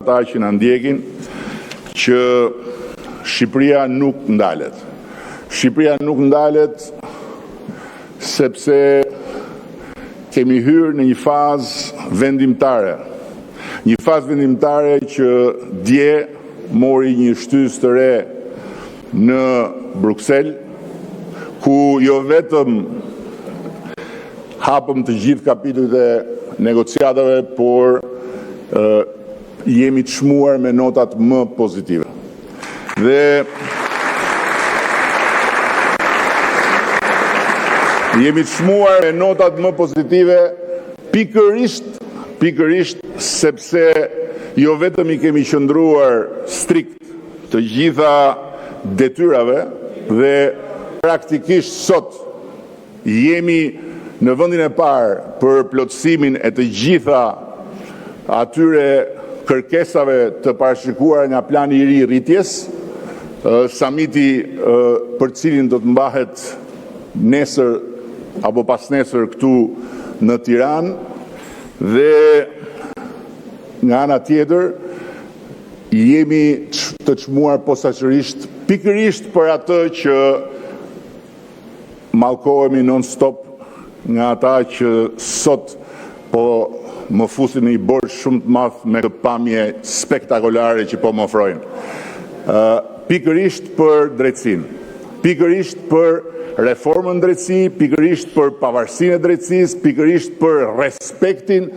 ata që na ndjekin që Shqipëria nuk ndalet. Shqipëria nuk ndalet sepse kemi hyrë në një fazë vendimtare. Një fazë vendimtare që dje mori një shtysë të re në Bruksel, ku jo vetëm hapëm të gjithë kapitujt e negociatave, por jemi të çmuar me notat më pozitive. Dhe jemi të çmuar me notat më pozitive pikërisht sepse jo vetëm i kemi qëndruar strikt të gjitha detyrave dhe praktikisht sot jemi në vendin e parë për plotësimin e të gjitha atyre kërkesave të parashikuara nga plani i ri i rritjes, samiti për cilin do të mbahet nesër apo pas nesër këtu në Tiranë, dhe nga ana tjetër jemi të çmuar posaçërisht pikërisht për atë që mallkohemi non-stop nga ata që sot po më fusin në një borxh shumë të madh me këtë pamje spektakolare që po më ofrojnë. Pikërisht për drejtsinë, pikërisht për reformën drejtësi, pikërisht për pavarësinë e drejtësisë, pikërisht për respektin